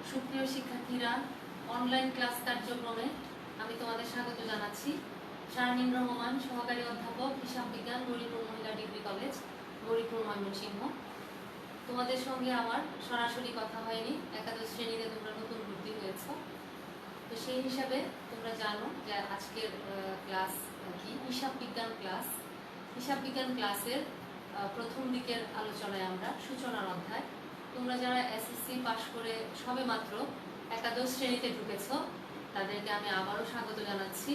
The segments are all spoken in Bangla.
সুপ্রিয় শিক্ষার্থীরা, অনলাইন ক্লাস কার্যক্রমে আমি তোমাদের স্বাগত জানাচ্ছি। শারমিন রহমান, সহকারী অধ্যাপক, হিসাব বিজ্ঞান, গৌরীপুর মহিলা ডিগ্রি কলেজ, গৌরীপুর, ময়মনসিংহ। তোমাদের সঙ্গে আমার সরাসরি কথা হয়নি, একাদশ শ্রেণীতে তোমরা নতুন ভর্তি হয়েছ। তো সেই হিসাবে তোমরা জানো যে আজকের ক্লাস কি, হিসাব বিজ্ঞান ক্লাস। হিসাব বিজ্ঞান ক্লাসের প্রথম দিকের আলোচনায় আমরা সূচনার অধ্যায়। তোমরা যারা এসএসসি পাশ করে সবে মাত্র একাদশ শ্রেণীতে ঢুকেছ, তাদেরকে আমি আবারও স্বাগত জানাচ্ছি।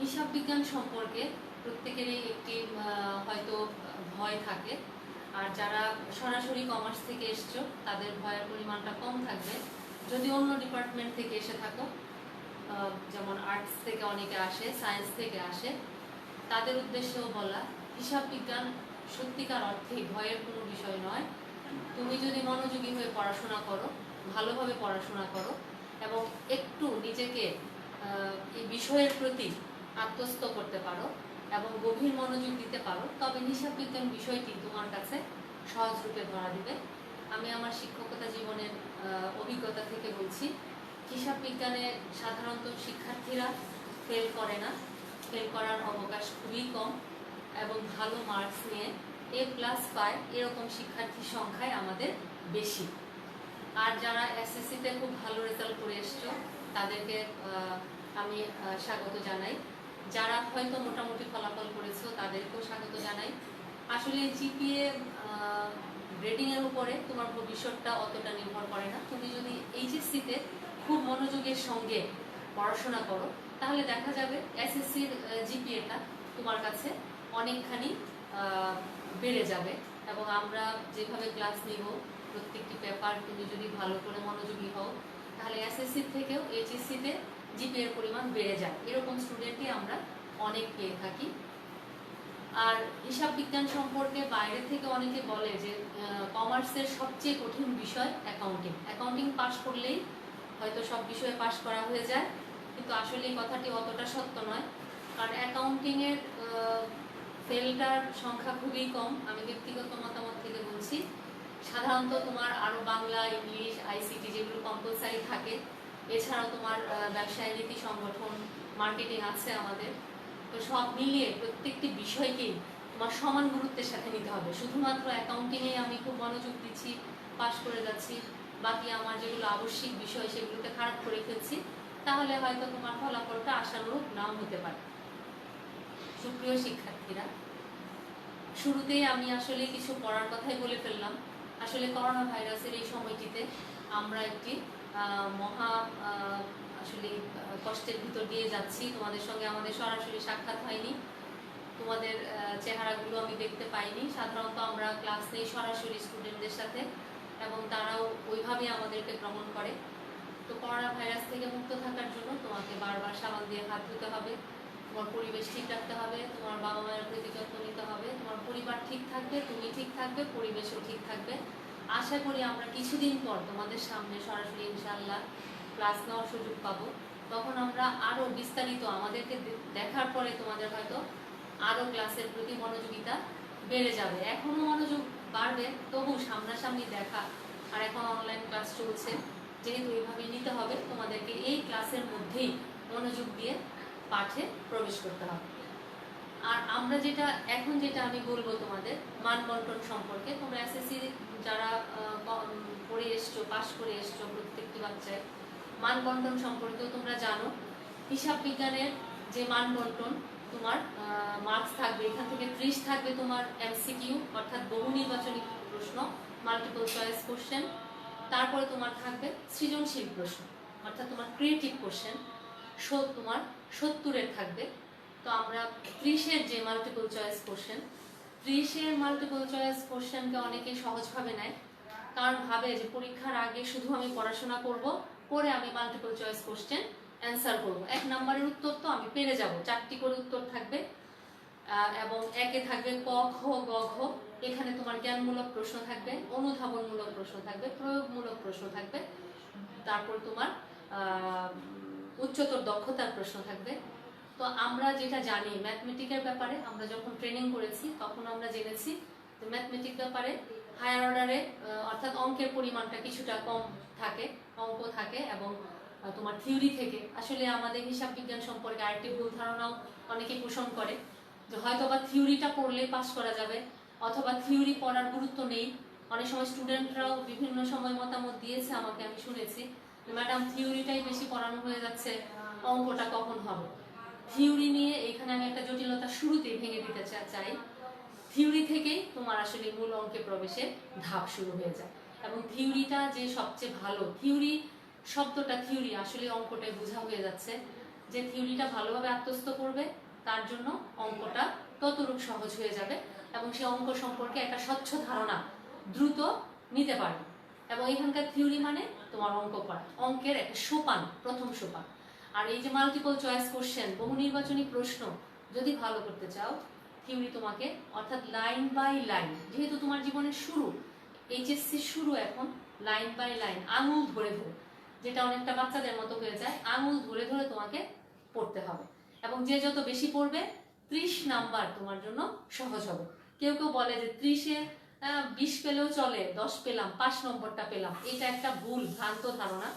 হিসাব বিজ্ঞান সম্পর্কে প্রত্যেকেরই একটি হয়তো ভয় থাকে, আর যারা সরাসরি কমার্স থেকে এসছো তাদের ভয়ের পরিমাণটা কম থাকবে। যদি অন্য ডিপার্টমেন্ট থেকে এসে থাকো, যেমন আর্টস থেকে অনেকে আসে, সায়েন্স থেকে আসে, তাদের উদ্দেশ্যেও বলা, হিসাব বিজ্ঞান সত্যিকার অর্থেই ভয়ের কোনো বিষয় নয়। তুমি যদি মনোযোগী হয়ে পড়াশোনা করো, ভালোভাবে পড়াশোনা করো এবং একটু নিজেকে এই বিষয়ের প্রতি আত্মস্থ করতে পারো এবং গভীর মনোযোগ দিতে পারো, তবে হিসাব বিজ্ঞান বিষয়টি তোমার কাছে সহজ রূপে ধরা দিবে। আমি আমার শিক্ষকতা জীবনের অভিজ্ঞতা থেকে বলছি, হিসাব বিজ্ঞানে সাধারণত শিক্ষার্থীরা ফেল করে না, ফেল করার অবকাশ খুবই কম এবং ভালো মার্কস নিয়ে A+ পায়, এরকম শিক্ষার্থীর সংখ্যাই আমাদের বেশি। আর যারা এসএসসিতে খুব ভালো রেজাল্ট করে এসছো, তাদেরকে আমি স্বাগত জানাই। যারা হয়তো মোটামুটি ফলাফল করেছো, তাদেরকেও স্বাগত জানাই। আসলে জিপিএ গ্রেডিংয়ের উপরে তোমার ভবিষ্যৎটা অতটা নির্ভর করে না। তুমি যদি এইচএসসিতে খুব মনোযোগের সঙ্গে পড়াশোনা করো, তাহলে দেখা যাবে এসএসসির জিপিএটা তোমার কাছে অনেকখানি বেড়ে যাবে। এবং আমরা যেভাবে ক্লাস নিব, প্রত্যেকটি পেপার তুমি যদি ভালো করে মনোযোগী হও, তাহলে এসএসসি থেকেও এইচএসসিতে জিপিএর পরিমাণ বেড়ে যায়। এরকম স্টুডেন্টই আমরা অনেক পেয়ে থাকি। আর হিসাব বিজ্ঞান সম্পর্কে বাইরে থেকে অনেকে বলে যে কমার্সের সবচেয়ে কঠিন বিষয় অ্যাকাউন্টিং। অ্যাকাউন্টিং পাস করলেই হয়তো সব বিষয়ে পাস করা হয়ে যায়, কিন্তু আসলে এই কথাটি অতটা সত্য নয়। কারণ অ্যাকাউন্টিংয়ের ফেলটার সংখ্যা খুবই কম। আমি ব্যক্তিগত মতামত থেকে বলছি। সাধারণত তোমার আরও বাংলা, ইংলিশ, আইসিটি যেগুলো কম্পালসারি থাকে, এছাড়াও তোমার ব্যবসায় নীতি, সংগঠন, মার্কেটিং আছে আমাদের। তো সব মিলিয়ে প্রত্যেকটি বিষয়কেই তোমার সমান গুরুত্বের সাথে নিতে হবে। শুধুমাত্র অ্যাকাউন্টিংয়ে আমি খুব মনোযোগ দিচ্ছি, পাশ করে যাচ্ছি, বাকি আমার যেগুলো আবশ্যিক বিষয় সেগুলোতে খারাপ করে ফেলছি, তাহলে হয়তো তোমার ফলাফলটা আশানুরূপ নাও হতে পারে। সুপ্রিয় শিক্ষার্থীরা, শুরুতেই আমি আসলে কিছু পড়ার কথাই বলে ফেললাম। আসলে করোনা ভাইরাসের এই সময়টিতে আমরা একটি মহা আসলে কষ্টের ভিতর দিয়ে যাচ্ছি। তোমাদের সঙ্গে আমাদের সরাসরি সাক্ষাৎ হয়নি, তোমাদের চেহারাগুলো আমি দেখতে পাইনি। সাধারণত আমরা ক্লাস নেই সরাসরি স্টুডেন্টদের সাথে এবং তারাও ওইভাবেই আমাদেরকে গ্রহণ করে। তো করোনা ভাইরাস থেকে মুক্ত থাকার জন্য তোমাকে বারবার সাবান দিয়ে হাত ধুতে হবে, তোমার পরিবেশ ঠিক রাখতে হবে, তোমার বাবা মায়ের প্রতি যত্ন নিতে হবে, তোমার পরিবার ঠিক থাকবে, তুমি ঠিক থাকবে, পরিবেশও ঠিক থাকবে। আশা করি আমরা কিছুদিন পর তোমাদের সামনে সরাসরি ইনশাআল্লাহ ক্লাস নেওয়ার সুযোগ পাবো। তখন আমরা আরও বিস্তারিত, আমাদেরকে দেখার পরে তোমাদের হয়তো আরও ক্লাসের প্রতি মনোযোগিতা বেড়ে যাবে। এখনও মনোযোগ বাড়বে, তবু সামনাসামনি দেখা আর এখন অনলাইন ক্লাস চলছে, যেহেতু এইভাবেই নিতে হবে। তোমাদেরকে এই ক্লাসের মধ্যেই মনোযোগ দিয়ে পাঠে প্রবেশ করতে হবে। আর আমরা যেটা আমি বলবো তোমাদের মান বন্টন সম্পর্কে। তোমরা এসএসসি যারা পড়ে এসছো, পাশ করে এসছো, প্রত্যেকটি বাচ্চায় মান বন্টন সম্পর্কেও তোমরা জানো। হিসাব বিজ্ঞানের যে মান বন্টন, তোমার মার্কস থাকবে, এখান থেকে 30 থাকবে তোমার এমসিকিউ অর্থাৎ বহু নির্বাচনী প্রশ্ন, মাল্টিপল চয়েস কোশ্চেন। তারপরে তোমার থাকবে সৃজনশীল প্রশ্ন অর্থাৎ তোমার ক্রিয়েটিভ কোশ্চেন, তোমার 70-এর থাকবে। তো আমরা 30-এর যে মাল্টিপল চয়েস কোশ্চেন, 30-এর মাল্টিপল চয়েস কোশ্চেনকে অনেকে সহজভাবে নেয়, কারণ ভাবে যে পরীক্ষার আগে শুধু আমি পড়াশোনা করব, করে আমি মাল্টিপল চয়েস কোশ্চেন অ্যান্সার করব, 1 নম্বরের উত্তর তো আমি পেরে যাব। 4টি করে উত্তর থাকবে এবং একে থাকবে ক, খ, গ, ঘ। এখানে তোমার জ্ঞানমূলক প্রশ্ন থাকবে, অনুধাবনমূলক প্রশ্ন থাকবে, প্রয়োগমূলক প্রশ্ন থাকবে, তারপর তোমার উচ্চতর দক্ষতার প্রশ্ন থাকবে। তো আমরা যেটা জানি ম্যাথমেটিকের ব্যাপারে, আমরা যখন ট্রেনিং করেছি তখন আমরা জেনেছি যে ম্যাথমেটিক ব্যাপারে হায়ার অর্ডারে অর্থাৎ অঙ্কের পরিমাণটা কিছুটা কম থাকে, অঙ্ক থাকে এবং তোমার থিওরি থেকে আসলে আমাদের হিসাব বিজ্ঞান সম্পর্কে আরেকটি ভুল ধারণাও অনেকে পোষণ করে যে হয়তো বা থিওরিটা পড়লেই পাস করা যাবে অথবা থিওরি পড়ার গুরুত্ব নেই। অনেক সময় স্টুডেন্টরাও বিভিন্ন সময় মতামত দিয়েছে আমাকে, আমি শুনেছি ম্যাডাম থিওরিটাই বেশি পড়ানো হয়ে যাচ্ছে, অঙ্কটা কখন হবে। থিওরি নিয়ে এখানে আমি একটা জটিলতা শুরুতেই ভেঙে দিতে চাই। থিওরি থেকেই তোমার আসলে মূল অঙ্কে প্রবেশের ধাপ শুরু হয়ে যায় এবং থিওরিটা যে সবচেয়ে ভালো, থিওরি শব্দটা থিওরি আসলে অঙ্কটাই বোঝা হয়ে যাচ্ছে যে থিওরিটা ভালোভাবে আত্মস্থ করবে তার জন্য অঙ্কটা ততটুকু সহজ হয়ে যাবে এবং সে অঙ্ক সম্পর্কে একটা স্বচ্ছ ধারণা দ্রুত নিতে পারবে। এবং এখানকার থিওরি মানে তোমার অঙ্ক করা, অঙ্কের একটা সোপান, প্রথম সোপান। আর এই যে মাল্টিপল চয়েস কোশ্চেন, বহু নির্বাচনী প্রশ্ন যদি ভালো করতে চাও, থিওরি তোমাকে অর্থাৎ লাইন বাই লাইন, যেহেতু তোমার জীবনের শুরু, এইচএসসি শুরু এখন লাইন বাই লাইন, আঙুল ধরে ধরে, যেটা অনেকটা বাচ্চাদের মতো হয়ে যায়, আঙুল ধরে ধরে তোমাকে পড়তে হবে। এবং যে যত বেশি পড়বে 30 নাম্বার তোমার জন্য সহজ হবে। কেউ কেউ বলে যে 30-এ 20 পেলেও চলে, 10 পেলাম, 5 নম্বরটা পেলাম, এটা একটা ভুল ভ্রান্ত ধারণা।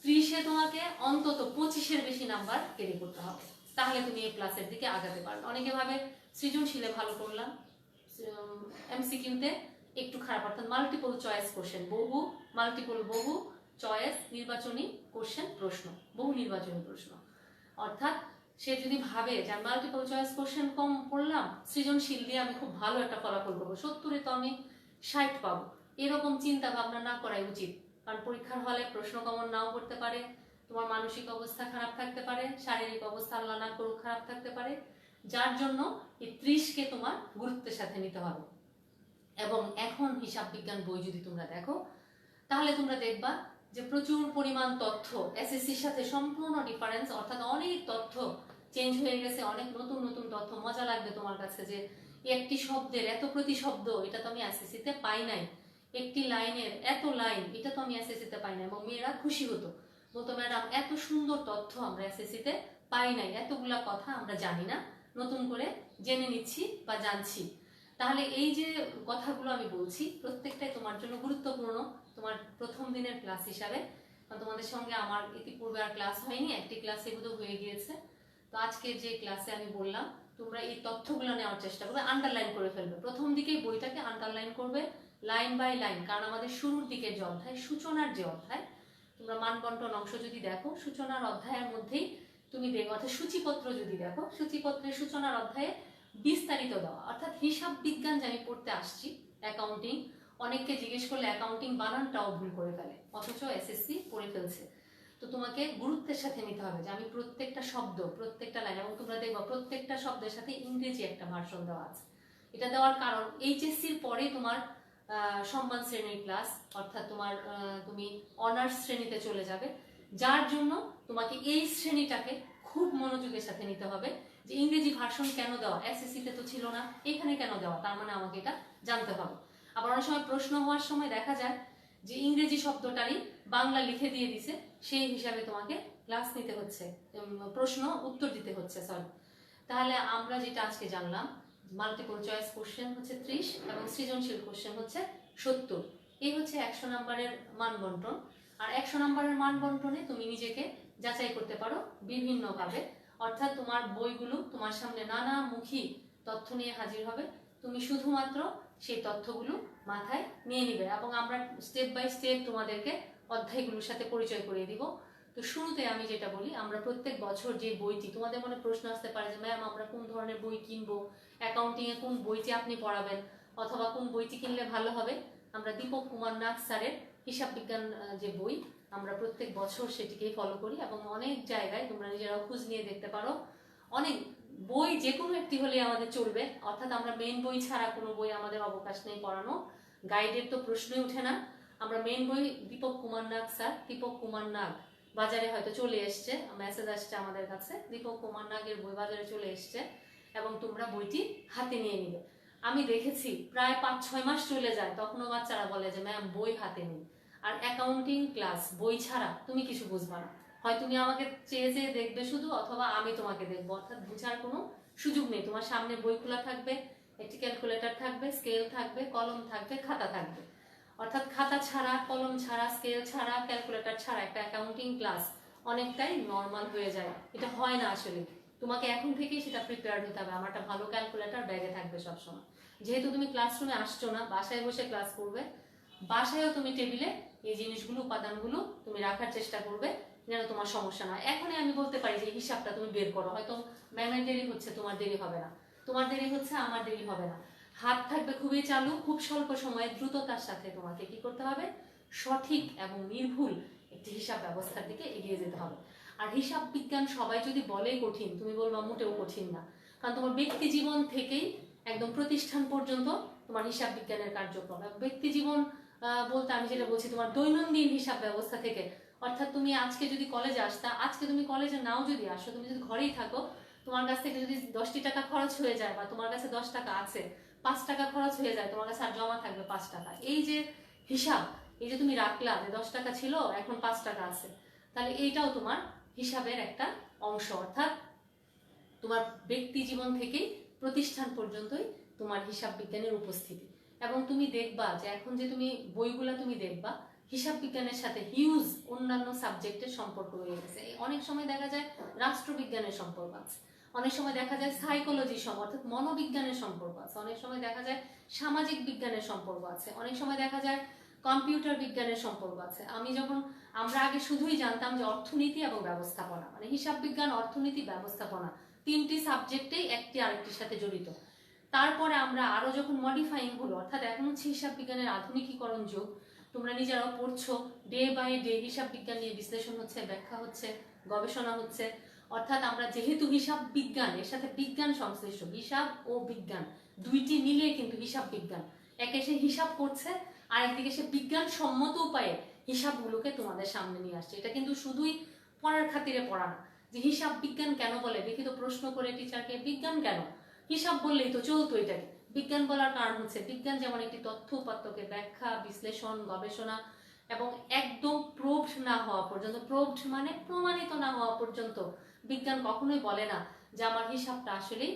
30-এ তোমাকে অন্তত 25-এর বেশি নাম্বার ক্যারি করতে হবে, তাহলে তুমি এ প্লাসের দিকে আগাতে পারবে। অনেকে ভাবে সৃজনশীলে ভালো করলাম, এমসিকিউতে একটু খারাপ, অর্থাৎ মাল্টিপল চয়েস কোশ্চেন, বহু চয়েস নির্বাচনী কোশ্চেন, প্রশ্ন, বহু নির্বাচনী প্রশ্ন, অর্থাৎ সে যদি ভাবে যে আমি মাল্টিপল চয়েস কোশ্চেন কম পড়লাম, সৃজনশীল দিয়ে আমি খুব ভালো একটা ফলাফল করবো, 70-এ তো আমি 60 পাবো, এরকম চিন্তা ভাবনা না করাই উচিত। কারণ পরীক্ষার হলে প্রশ্ন কমন নাও করতে পারে, তোমার মানসিক অবস্থা খারাপ থাকতে পারে, শারীরিক অবস্থা আল্লাহ না করুক খারাপ থাকতে পারে, যার জন্য এই 30-কে তোমার গুরুত্বের সাথে নিতে হবে। এবং এখন হিসাব বিজ্ঞান বই যদি তোমরা দেখো তাহলে তোমরা দেখবা যে প্রচুর পরিমাণ তথ্য, এসএসসির সাথে সম্পূর্ণ ডিফারেন্স, অর্থাৎ অনেক তথ্য চেঞ্জ হয়ে গেছে, অনেক নতুন নতুন তথ্য। মজা লাগবে তোমার কাছে যে একটি শব্দের এত প্রতিশব্দ, এটা তো আমি এসএসসিতে পাই নাই, একটি লাইনের এত লাইন, এটা তো আমি এসএসসিতে পাই নাই। এবং মেয়েরা খুশি হতো, বলতো ম্যাডাম এত সুন্দর তথ্য আমরা এসএসসিতে পাই নাই, এতগুলা কথা আমরা জানি না, নতুন করে জেনে নিচ্ছি বা জানছি। তাহলে এই যে কথাগুলো আমি বলছি প্রত্যেকটাই তোমার জন্য গুরুত্বপূর্ণ তোমার প্রথম দিনের ক্লাস হিসাবে। তোমাদের সঙ্গে আমার ইতিপূর্বে আর ক্লাস হয়নি, একটি ক্লাস এগুলো হয়ে গিয়েছে। তো আজকে যে ক্লাসে আমি বললাম তোমরা এই তথ্যগুলো নেওয়ার চেষ্টা করবে, আন্ডারলাইন করে ফেলবে, প্রথম দিকেই বইটাকে আন্ডারলাইন করবে লাইন বাই লাইন। কারণ আমাদের শুরুর দিকের যে অধ্যায়, সূচনার যে অধ্যায়, তোমরা মানবন্টন অংশ যদি দেখো, সূচনার অধ্যায়ের মধ্যেই তুমি দেখো, অর্থাৎ সূচিপত্র যদি দেখো, সূচিপত্রের সূচনার অধ্যায়ে বিস্তারিত দেওয়া, অর্থাৎ হিসাব বিজ্ঞান যে আমি পড়তে আসছি, অ্যাকাউন্টিং, অনেককে জিজ্ঞেস করলে অ্যাকাউন্টিং বানানটাও ভুল করে ফেলে, অথচ এসএসসি পড়ে ফেলছে। তো তোমাকে গুরুত্বের সাথে নিতে হবে যে আমি প্রত্যেকটা শব্দ, প্রত্যেকটা লাইন, এবং তোমরা দেখবা প্রত্যেকটা শব্দের সাথে ইংরেজি একটা ভার্সন দেওয়া আছে। এটা দেওয়ার কারণ এইচএসসির পরে তোমার সম্মান শ্রেণীর ক্লাস, অর্থাৎ তোমার তুমি অনার্স শ্রেণীতে চলে যাবে, যার জন্য তোমাকে এই শ্রেণীটাকে খুব মনোযোগের সাথে নিতে হবে যে ইংরেজি ভার্সন কেন দেওয়া, এসএসসিতে তো ছিল না, এখানে কেন দেওয়া, তার মানে আমাকে এটা জানতে হবে। আবার অনেক সময় প্রশ্ন হওয়ার সময় দেখা যায় যে ইংরেজি শব্দটারই বাংলা লিখে দিয়ে দিছে, সেই হিসাবে তোমাকে ক্লাস নিতে হচ্ছে, প্রশ্ন উত্তর দিতে হচ্ছে, সরি। তাহলে আমরা যেটা আজকে জানলাম, মাল্টিপল চয়েস কোশ্চেন হচ্ছে 30 এবং সৃজনশীল কোশ্চেন হচ্ছে 70। এই হচ্ছে 100 নম্বরের মান বন্টন। আর 100 নম্বরের মান বন্টনে তুমি নিজেকে যাচাই করতে পারো বিভিন্নভাবে, অর্থাৎ তোমার বইগুলো তোমার সামনে নানামুখী তথ্য নিয়ে হাজির হবে, তুমি শুধুমাত্র সেই তথ্যগুলো মাথায় নিয়ে নিবে এবং আমরা স্টেপ বাই স্টেপ তোমাদেরকে অধ্যায়গুলোর সাথে পরিচয় করিয়ে দিব। তো শুরুতে আমি যেটা বলি, আমরা প্রত্যেক বছর যে বইটি, তোমাদের মনে প্রশ্ন আসতে পারে যে ম্যাম আমরা কোন ধরনের বই কিনবো, অ্যাকাউন্টিংয়ে কোন বইটি আপনি পড়াবেন অথবা কোন বইটি কিনলে ভালো হবে। আমরা দীপক কুমার নাগ স্যারের হিসাব বিজ্ঞান যে বই, আমরা প্রত্যেক বছর সেটিকেই ফলো করি এবং অনেক জায়গায় তোমরা নিজেরাও খোঁজ নিয়ে দেখতে পারো, অনেক বই যে কোনো একটি হলে আমাদের চলবে, অর্থাৎ আমরা মেইন বই ছাড়া কোনো বই আমাদের অবকাশ নেই পড়ানো, গাইডের তো প্রশ্নই ওঠে না। আমরা মেইন বই দীপক কুমার নাগ স্যার, দীপক কুমার নাগ বাজারে হয়তো চলে এসছে, মেসেজ আসছে আমাদের কাছে, দীপক কুমার নাগের বই বাজারে চলে এসছে এবং তোমরা বইটি হাতে নিয়ে নিবে। আমি দেখেছি প্রায় 5-6 মাস চলে যায়, তখনও বাচ্চারা বলে যে ম্যাম বই হাতে নেই। আর অ্যাকাউন্টিং ক্লাস বই ছাড়া তুমি কিছু বুঝবা না, হয় তুমি আমাকে চেয়ে চেয়ে দেখবে শুধু, অথবা আমি তোমাকে দেখবো, অর্থাৎ বুঝার কোনো সুযোগ নেই। তোমার সামনে বই খোলা থাকবে, একটি ক্যালকুলেটর থাকবে, স্কেল থাকবে, কলম থাকবে, খাতা থাকবে। অর্থাৎ খাতা ছাড়া, কলম ছাড়া, স্কেল ছাড়া, ক্যালকুলেটর ছাড়া একটা অ্যাকাউন্টিং ক্লাস অনেকটাই নর্মাল হয়ে যায়। এটা হয় না আসলে, তোমাকে এখন থেকেই সেটা প্রিপেয়ার্ড হতে হবে। আমার একটা ভালো ক্যালকুলেটর ব্যাগে থাকবে সবসময়। যেহেতু তুমি ক্লাসরুমে আসছো না, বাসায় বসে ক্লাস করবে, বাসায়ও তুমি টেবিলে এই জিনিসগুলো, উপাদানগুলো তুমি রাখার চেষ্টা করবে যেন তোমার সমস্যা না হয়। এখনই আমি বলতে পারি যে হিসাবটা তুমি বের করো, হয়তো ম্যামের দেরি হচ্ছে, তোমার দেরি হবে না, তোমার দেরি হচ্ছে, আমার দেরি হবে না। হাত থাকবে খুবই চালু, খুব স্বল্প সময়ে দ্রুততার সাথে তোমাকে কি করতে হবে, সঠিক এবং নির্ভুল একটি হিসাব ব্যবস্থার দিকে এগিয়ে যেতে হবে। আর হিসাব বিজ্ঞান সবাই যদি বলে কঠিন, তুমি বলবা মোটেও কঠিন না, কারণ তোমার ব্যক্তি জীবন থেকেই একদম প্রতিষ্ঠান পর্যন্ত তোমার হিসাব বিজ্ঞানের কার্যক্রম। ব্যক্তি জীবন বলতে আমি যেটা বলছি, তোমার দৈনন্দিন হিসাব ব্যবস্থা থেকে, অর্থাৎ তুমি আজকে যদি কলেজে আসতা, আজকে তুমি কলেজে নাও যদি আসো, তুমি যদি ঘরেই থাকো, তোমার কাছ থেকে যদি 10টি টাকা খরচ হয়ে যায়, বা তোমার কাছে 10 টাকা আছে, 5 টাকা খরচ হয়ে যায়, তোমার কাছে আর জমা থাকবে 5 টাকা। এই যে হিসাব, এই যে তুমি রাখলা যে 10 টাকা ছিল, এখন 5 টাকা আছে, তাহলে এইটাও তোমার হিসাবের একটা অংশ। অর্থাৎ তোমার ব্যক্তি জীবন থেকেই প্রতিষ্ঠান পর্যন্তই তোমার হিসাব বিজ্ঞানের উপস্থিতি। এবং তুমি দেখবা যে এখন যে তুমি বইগুলা তুমি দেখবা, হিসাব বিজ্ঞানের সাথে হিউজ অন্যান্য সাবজেক্টের সম্পর্ক রয়ে গেছে। অনেক সময় দেখা যায় রাষ্ট্রবিজ্ঞানের সম্পর্ক আছে, অনেক সময় দেখা যায় সাইকোলজির অর্থাৎ মনোবিজ্ঞানের সম্পর্ক আছে, অনেক সময় দেখা যায় সামাজিক বিজ্ঞানের সম্পর্ক আছে, অনেক সময় দেখা যায় কম্পিউটার বিজ্ঞানের সম্পর্ক আছে। আমরা আগে শুধুই জানতাম যে অর্থনীতি এবং ব্যবস্থাপনা, মানে হিসাব বিজ্ঞান, অর্থনীতি, ব্যবস্থাপনা, 3টি সাবজেক্টেই একটি আরেকটির সাথে জড়িত। তারপরে আমরা আরো যখন মডিফাইং হলো, অর্থাৎ এখন হচ্ছে হিসাব বিজ্ঞানের আধুনিকীকরণ যুগ, তোমরা নিজেরাও পড়ছো, ডে বাই ডে হিসাব বিজ্ঞান নিয়ে বিশ্লেষণ হচ্ছে, ব্যাখ্যা হচ্ছে, গবেষণা হচ্ছে। অর্থাৎ আমরা যেহেতু হিসাব বিজ্ঞান, এর সাথে বিজ্ঞান সংশ্লিষ্ট, হিসাব ও বিজ্ঞান দুইটি মিলিয়ে কিন্তু হিসাব বিজ্ঞান, একে সে হিসাব করছে, আর একদিকে সে বিজ্ঞান সম্মত উপায়ে হিসাবগুলোকে তোমাদের সামনে নিয়ে আসছে। এটা কিন্তু শুধুই পড়ার খাতিরে পড়া না, যে হিসাব বিজ্ঞান কেন বলে, লিখিত প্রশ্ন করে টিচারকে বিজ্ঞান কেন, হিসাব বললেই তো চলতো। এটাকে বিজ্ঞান বলার কারণ হচ্ছে, বিজ্ঞান যেমন একটি তথ্য উপাত্তকে ব্যাখ্যা, বিশ্লেষণ, গবেষণা এবং একদম প্রুভড না হওয়া পর্যন্ত, প্রুভড মানে প্রমাণিত না হওয়া পর্যন্ত বিজ্ঞান কখনোই বলে না যে আমার হিসাবটা আসলেই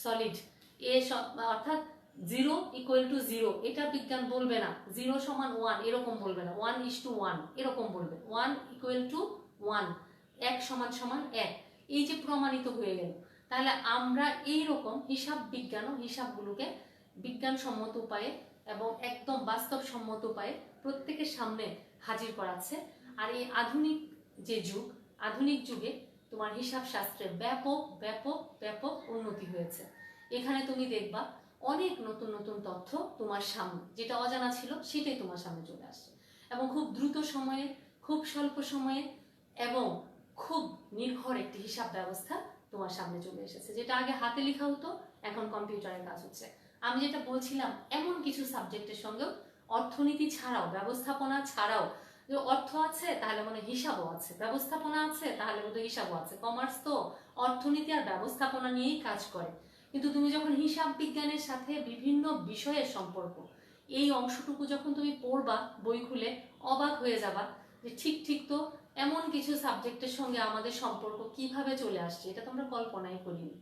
সলিড। অর্থাৎ 0 = 0, এটা বিজ্ঞান বলবে না। 0 = 1 এরকম বলবে না, 1:1 এরকম বলবে, 1 = 1, 1 = 1। এই যে প্রমাণিত হয়ে গেল, তাহলে আমরা এইরকম হিসাব বিজ্ঞান ও হিসাবগুলোকে বিজ্ঞানসম্মত উপায়ে এবং একদম বাস্তবসম্মত উপায়ে প্রত্যেকের সামনে হাজির করাচ্ছে। আর এই আধুনিক যে যুগ, আধুনিক যুগে তোমার হিসাব শাস্ত্রের ব্যাপক ব্যাপক ব্যাপক উন্নতি হয়েছে। এখানে তুমি দেখবা অনেক নতুন নতুন তথ্য তোমার সামনে, যেটা অজানা ছিল সেটাই তোমার সামনে চলে আসছে, এবং খুব দ্রুত সময়ে, খুব স্বল্প সময়ে এবং খুব নির্ভর একটি হিসাব ব্যবস্থা তোমার সামনে চলে এসেছে। যেটা আগে হাতে লেখা হতো, এখন কম্পিউটারের কাজ হচ্ছে। আমি যেটা বলছিলাম, এমন কিছু সাবজেক্টের সঙ্গেও অর্থনীতি ছাড়াও, ব্যবস্থাপনা ছাড়াও, যে অর্থ আছে তাহলে মানে হিসাবও আছে, ব্যবস্থাপনা আছে তাহলে মতো হিসাবও আছে। কমার্স তো অর্থনীতি আর ব্যবস্থাপনা নিয়েই কাজ করে, কিন্তু তুমি যখন হিসাব বিজ্ঞানের সাথে বিভিন্ন বিষয়ের সম্পর্ক, এই অংশটুকু যখন তুমি পড়বা বই খুলে, অবাক হয়ে যাবা যে ঠিক ঠিক তো এমন কিছু সাবজেক্টের সঙ্গে আমাদের সম্পর্ক কিভাবে চলে আসছে, এটা তো আমরা কল্পনাই করিনি।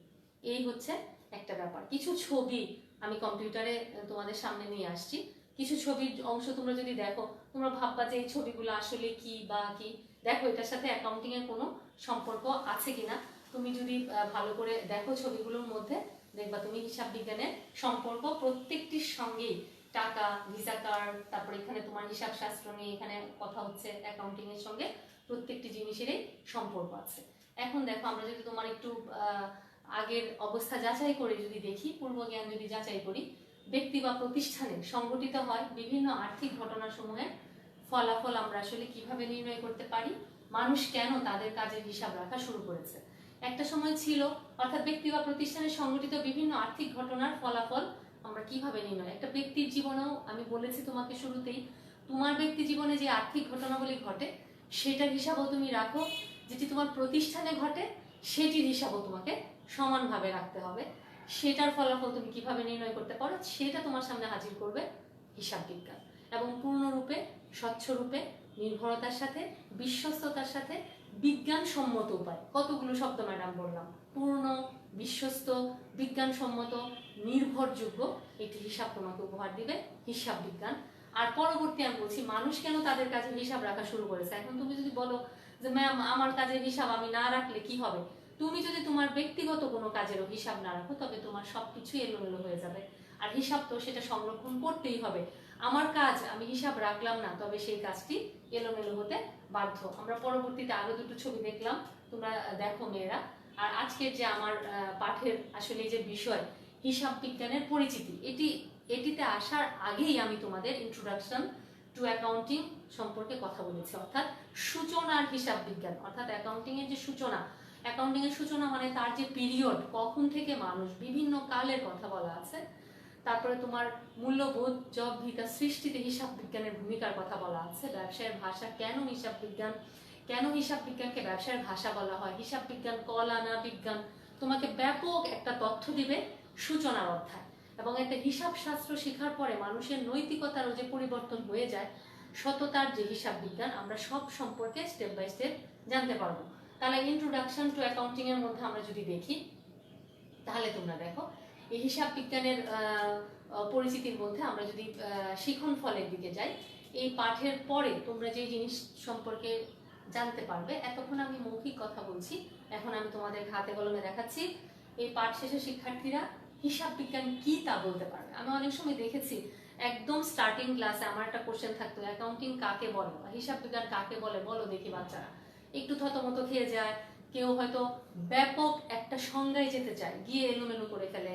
এই হচ্ছে একটা ব্যাপার। কিছু ছবি আমি কম্পিউটারে তোমাদের সামনে নিয়ে আসছি, কিছু ছবির অংশ তোমরা যদি দেখো, তোমরা ভাববা যে এই ছবিগুলো আসলে কি বা কি। দেখো এটার সাথে অ্যাকাউন্টিং এর কোনো সম্পর্ক আছে কিনা। তুমি যদি ভালো করে দেখো ছবিগুলোর মধ্যে, দেখবা তুমি হিসাব বিজ্ঞানের সম্পর্ক প্রত্যেকটির সঙ্গেই, টাকা, ভিসা কার্ড, তারপরে এখানে তোমার হিসাব শাস্ত্র নিয়ে এখানে কথা হচ্ছে, অ্যাকাউন্টিং এর সঙ্গে প্রত্যেকটি জিনিসেরই সম্পর্ক আছে। এখন দেখো আমরা যদি তোমার একটু আগের অবস্থা যাচাই করে যদি দেখি, পূর্ব জ্ঞান যদি যাচাই করি, ব্যক্তি বা প্রতিষ্ঠানে সংঘটিত হয় বিভিন্ন আর্থিক ঘটনাসমূহের ফলাফল আমরা আসলে কিভাবে নির্ণয় করতে পারি, মানুষ কেন তাদের কাজের হিসাব রাখা শুরু করেছে। একটা সময় ছিল, অর্থাৎ ব্যক্তি বা প্রতিষ্ঠানে সংঘটিত বিভিন্ন আর্থিক ঘটনার ফলাফল আমরা কিভাবে নির্ণয়, একটা ব্যক্তির জীবনেও আমি বলেছি তোমাকে শুরুতেই, তোমার ব্যক্তি জীবনে যে আর্থিক ঘটনাবলী ঘটে সেটার হিসাবও তুমি রাখো, যেটি তোমার প্রতিষ্ঠানে ঘটে সেটির হিসাবও তোমাকে সমানভাবে রাখতে হবে। সেটার ফলাফল তুমি কিভাবে নির্ণয় করতে পারো সেটা তোমার সামনে হাজির করবে হিসাব বিজ্ঞান, এবং পূর্ণরূপে, স্বচ্ছরূপে, নির্ভরতার সাথে, বিশ্বস্ততার সাথে বিজ্ঞানসম্মত উপায়। কতগুলো শব্দ ম্যাডাম বললাম, পূর্ণ, বিশ্বস্ত, বিজ্ঞানসম্মত, নির্ভরযোগ্য একটি হিসাব তোমাকে উপহার দিবে হিসাব বিজ্ঞান। আর পরবর্তী আমি বলছি মানুষ কেন তাদের কাছে হিসাব রাখা শুরু করেছে। এখন তুমি যদি বলো যে ম্যাম আমার কাজের হিসাব আমি না রাখলে কি হবে, তুমি যদি তোমার ব্যক্তিগত কোনো কাজেরও হিসাব না রাখো তবে তোমার সবকিছু এলোমেলো হয়ে যাবে। আর হিসাব তো সেটা সংরক্ষণ করতেই হবে। আমার কাজ আমি হিসাব রাখলাম না, তবে সেই কাজটি এলোমেলো হতে বাধ্য। আমরা পরবর্তীতে আরো দুটো ছবি দেখলাম, তোমরা দেখো মেয়েরা। আর আজকের যে আমার পাঠের আসলে যে বিষয় হিসাব বিজ্ঞানের পরিচিতি, এটিতে আসার আগেই আমি তোমাদের ইন্ট্রোডাকশন টু অ্যাকাউন্টিং সম্পর্কে কথা বলেছি, অর্থাৎ সূচনার হিসাব বিজ্ঞান, অর্থাৎ অ্যাকাউন্টিং এর যে সূচনা। অ্যাকাউন্টিং এর সূচনা মানে তার যে পিরিয়ড, কখন থেকে মানুষ, বিভিন্ন কালের কথা বলা আছে। তারপরে তোমার মূল্যবোধ জব ভিতা সৃষ্টিতে হিসাব বিজ্ঞানের ভূমিকার কথা বলা আছে। ব্যবসায়ের ভাষা, কেন হিসাব বিজ্ঞান, কেন হিসাব বিজ্ঞানকে ব্যবসায়ের ভাষা বলা হয়, হিসাব বিজ্ঞান কলা না বিজ্ঞান, তোমাকে ব্যাপক একটা তথ্য দিবে সূচনার অধ্যায়। এবং একটা হিসাব শাস্ত্র শেখার পরে মানুষের নৈতিকতারও যে পরিবর্তন হয়ে যায়, সততার যে হিসাব বিজ্ঞান, আমরা সব সম্পর্কে স্টেপ বাই স্টেপ জানতে পারবো। তাহলে ইন্ট্রোডাকশন টু অ্যাকাউন্টিং এর মধ্যে আমরা যদি দেখি, তাহলে তোমরা দেখো এই হিসাব বিজ্ঞানের পরিচিতির মধ্যে আমরা যদি শিখন ফলের দিকে যাই, এই পাঠের পরে তোমরা যে জিনিস সম্পর্কে জানতে পারবে, এতক্ষণ আমি মৌখিক কথা বলছি, এখন আমি তোমাদের হাতে কলমে দেখাচ্ছি। এই পাঠ শেষে শিক্ষার্থীরা হিসাব বিজ্ঞান কি তা বলতে পারবে। আমি অনেক সময় দেখেছি একদম স্টার্টিং ক্লাসে আমার একটা কোশ্চেন থাকতো, অ্যাকাউন্টিং কাকে বলে বা হিসাব বিজ্ঞান কাকে বলে বলো দেখি। বাচ্চারা একটু থতমত খেয়ে যায়, কেউ হয়তো ব্যাপক একটা সংজ্ঞায় যেতে চায়, গিয়ে এলোমেলো করে ফেলে।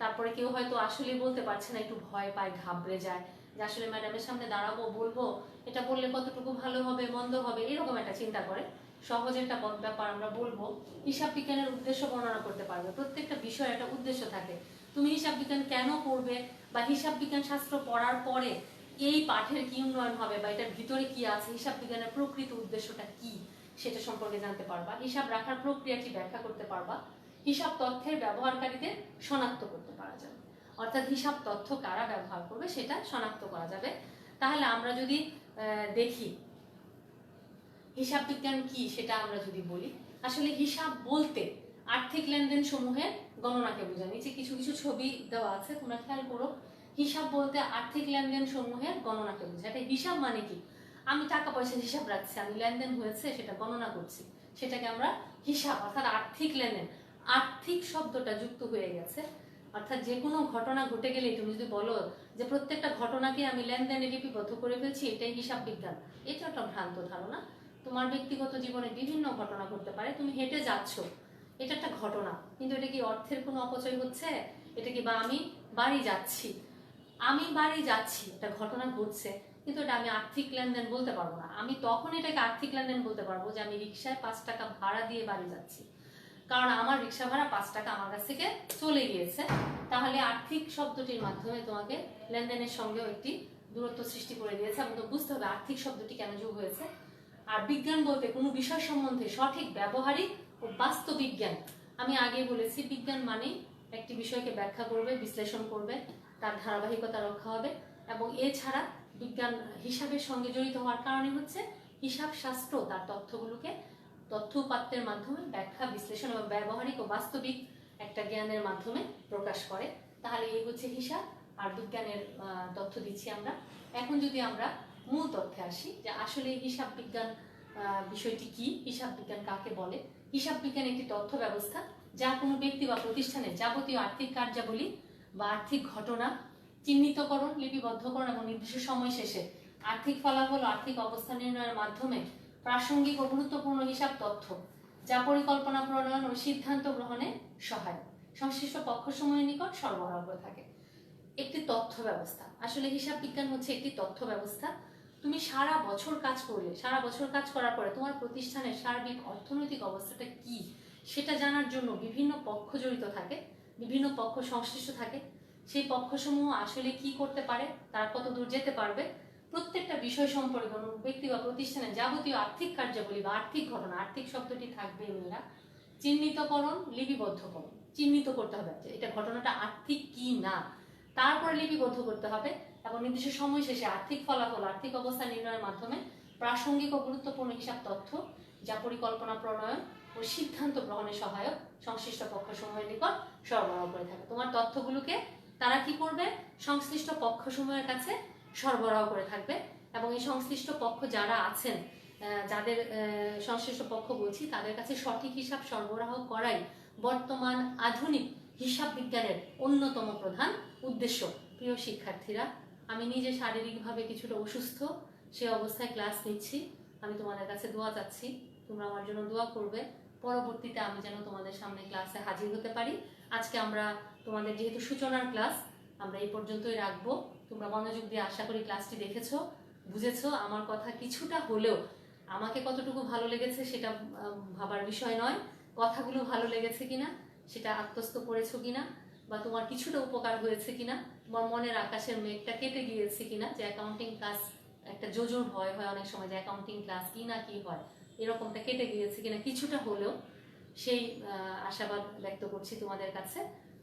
তারপরে কেউ হয়তো আসলে বলতে পারছে না, একটু ভয় পায়, ঘাবড়ে যায় যে আসলে ম্যাডামের সামনে দাঁড়াবো, বলবো, এটা বললে কতটুকু ভালো হবে মন্দ হবে, এরকম একটা চিন্তা করে। সহজ একটা ব্যাপার আমরা বলবো, হিসাব বিজ্ঞানের উদ্দেশ্য বর্ণনা করতে পারবে। প্রত্যেকটা বিষয়ের একটা উদ্দেশ্য থাকে। তুমি হিসাব বিজ্ঞান কেন পড়বে, বা হিসাব বিজ্ঞান শাস্ত্র পড়ার পরে এই পাঠের কি উন্নয়ন হবে, বা এটার ভিতরে কি আছে, হিসাব বিজ্ঞানের প্রকৃত উদ্দেশ্যটা কি, সেটা সম্পর্কে জানতে পারবা। হিসাব রাখার প্রক্রিয়াটি ব্যাখ্যা করতে পারবা। হিসাব তথ্যের ব্যবহারকারীদের শনাক্ত করতে পারা যাবে, অর্থাৎ হিসাব তথ্য কারা ব্যবহার করবে সেটা শনাক্ত করা যাবে। তাহলে আমরা যদি দেখি হিসাব বিজ্ঞান কি, সেটা আমরা যদি বলি, আসলে হিসাব বলতে আর্থিক লেনদেন সমূহের গণনাকে বোঝায়। নিচে কিছু কিছু ছবি দেওয়া আছে, তোমরা খেয়াল করো। হিসাব বলতে আর্থিক লেনদেন সমূহের গণনাকে বোঝায়। এটা হিসাব মানে কি, আমি টাকা পয়সার হিসাব রাখছি, আমি লেনদেন হয়েছে সেটা গণনা করছি, সেটাকে আমরা হিসাব, অর্থাৎ আর্থিক লেনদেন। আর্থিক শব্দটা যুক্ত হয়ে গেছে, অর্থাৎ যে কোনো ঘটনা ঘটে গেলে তুমি যদি বলো যে প্রত্যেকটা ঘটনাকে আমি লেনদেনে লিপিবদ্ধ করে ফেলছি, এটাই হিসাব বিজ্ঞান, এটা একটা ভ্রান্ত ধারণা। তোমার ব্যক্তিগত জীবনে বিভিন্ন ঘটনা ঘটতে পারে, তুমি হেঁটে যাচ্ছ, এটা একটা ঘটনা, কিন্তু এটা কি অর্থের কোনো অপচয় হচ্ছে, এটা কি, বা আমি বাড়ি যাচ্ছি, একটা ঘটনা ঘটছে, কিন্তু এটা আমি আর্থিক লেনদেন বলতে পারবো না। আমি তখন এটাকে আর্থিক লেনদেন বলতে পারবো যে আমি রিক্সায় 5 টাকা ভাড়া দিয়ে বাড়ি যাচ্ছি, কারণ আমার রিক্সা ভাড়া 5 টাকা আমার কাছ থেকে চলে গিয়েছে। তাহলে আর্থিক শব্দটির মাধ্যমে তোমাকে লেনদেনের সঙ্গেও একটি দূরত্ব সৃষ্টি করে দিয়েছে, এবং তো বুঝতে হবে আর্থিক শব্দটি কেন যোগ হয়েছে। আর বিজ্ঞান বলতে কোনো বিষয় সম্বন্ধে সঠিক ব্যবহারিক ও বাস্তব বিজ্ঞান। আমি আগে বলেছি বিজ্ঞান মানে একটি বিষয়কে ব্যাখ্যা করবে, বিশ্লেষণ করবে, তার ধারাবাহিকতা রক্ষা হবে। এবং এছাড়া বিজ্ঞান হিসাবের সঙ্গে জড়িত হওয়ার কারণে হচ্ছে হিসাব শাস্ত্র তার তথ্যগুলোকে তথ্য উপাত্তের মাধ্যমে ব্যাখ্যা, বিশ্লেষণ এবং ব্যবহারিক ও বাস্তবিক একটা জ্ঞানের মাধ্যমে প্রকাশ করে। তাহলে এই হচ্ছে হিসাব আর বিজ্ঞানের তথ্য দিচ্ছি আমরা। এখন যদি আমরা মূল তথ্যে আসি যে আসলে হিসাব বিজ্ঞান বিষয়টি কি, হিসাব বিজ্ঞান কাকে বলে। হিসাব বিজ্ঞান একটি তথ্য ব্যবস্থা যা কোনো ব্যক্তি বা প্রতিষ্ঠানের যাবতীয় আর্থিক কার্যাবলী বা আর্থিক ঘটনা চিহ্নিতকরণ, লিপিবদ্ধকরণ এবং নির্দিষ্ট সময় শেষে আর্থিক ফলাফল, আর্থিক অবস্থা নির্ণয়ের মাধ্যমে প্রাসঙ্গিক ও গুরুত্বপূর্ণ হিসাব তথ্য যা পরিকল্পনা প্রণয়ন ও সিদ্ধান্ত গ্রহণে সহায়ক সংশ্লিষ্ট পক্ষসমূহের নিকট সরবরাহ করে থাকে। একটি তথ্য ব্যবস্থা, আসলে হিসাব বিজ্ঞান হচ্ছে একটি তথ্য ব্যবস্থা। তুমি সারা বছর কাজ করলে, সারা বছর কাজ করার পরে তোমার প্রতিষ্ঠানের সার্বিক অর্থনৈতিক অবস্থাটা কি সেটা জানার জন্য বিভিন্ন পক্ষ জড়িত থাকে, বিভিন্ন পক্ষ সংশ্লিষ্ট থাকে। সেই পক্ষসমূহ আসলে কি করতে পারে, তারা কত দূর যেতে পারবে, প্রত্যেকটা বিষয় সম্পর্কে কোনো ব্যক্তি বা প্রতিষ্ঠানের যাবতীয় আর্থিক কার্যাবলী বা আর্থিক ঘটনা, আর্থিক শব্দটি থাকবে মেয়েরা, চিহ্নিতকরণ, লিপিবদ্ধকরণ, চিহ্নিত করতে হবে যে এটা ঘটনাটা আর্থিক কি না, তারপরে লিপিবদ্ধ করতে হবে এবং নির্দিষ্ট সময় শেষে আর্থিক ফলাফল, আর্থিক অবস্থা নির্ণয়ের মাধ্যমে প্রাসঙ্গিক ও গুরুত্বপূর্ণ হিসাব তথ্য যা পরিকল্পনা প্রণয়ন ও সিদ্ধান্ত গ্রহণে সহায়ক সংশ্লিষ্ট পক্ষসমূহের নিকট সরবরাহ করে থাকে। তোমার তথ্যগুলোকে তারা কি করবে? সংশ্লিষ্ট পক্ষসমূহের কাছে সরবরাহ করে থাকবে, এবং এই সংশ্লিষ্ট পক্ষ যারা আছেন, যাদের সংশ্লিষ্ট পক্ষ বলছি, তাদের কাছে সঠিক হিসাব সরবরাহ করাই বর্তমান আধুনিক হিসাব বিজ্ঞানের অন্যতম প্রধান উদ্দেশ্য। প্রিয় শিক্ষার্থীরা, আমি নিজে শারীরিকভাবে কিছুটা অসুস্থ, সে অবস্থায় ক্লাস নিচ্ছি। আমি তোমাদের কাছে দোয়া চাচ্ছি, তোমরা আমার জন্য দোয়া করবে, পরবর্তীতে আমি যেন তোমাদের সামনে ক্লাসে হাজির হতে পারি। আজকে আমরা তোমাদের যেহেতু সূচনার ক্লাস, আমরা এই পর্যন্তই রাখবো। তোমরা মনোযোগ দিয়ে আশা করি ক্লাসটি দেখেছো, বুঝেছো। আমার কথা কিছুটা হলেও আমাকে কতটুকু ভালো লেগেছে সেটা ভাবার বিষয় নয়, কথাগুলো ভালো লেগেছে কিনা সেটা আত্মস্থ করেছো কিনা, বা তোমার কিছুটা উপকার হয়েছে কিনা, তোমার মনের আকাশের মেঘটা কেটে গিয়েছে কিনা, যে অ্যাকাউন্টিং ক্লাস একটা জোজোর ভয় হয় অনেক সময়, যে অ্যাকাউন্টিং ক্লাস কি না কি হয়, এরকমটা কেটে গিয়েছে কিনা কিছুটা হলেও, সেই আশাবাদ ব্যক্ত করছি তোমাদের কাছে।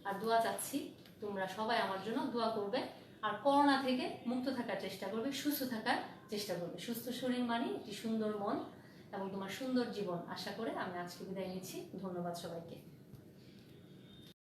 আর দোয়া চাচ্ছি, তোমরা সবাই আমার জন্য দোয়া করবে, আর করোনা থেকে মুক্ত থাকার চেষ্টা করবে, সুস্থ থাকার চেষ্টা করবে। সুস্থ শরীর মানে একটি সুন্দর মন এবং তোমার সুন্দর জীবন, আশা করে আমি আজকে বিদায় নিচ্ছি। ধন্যবাদ সবাইকে।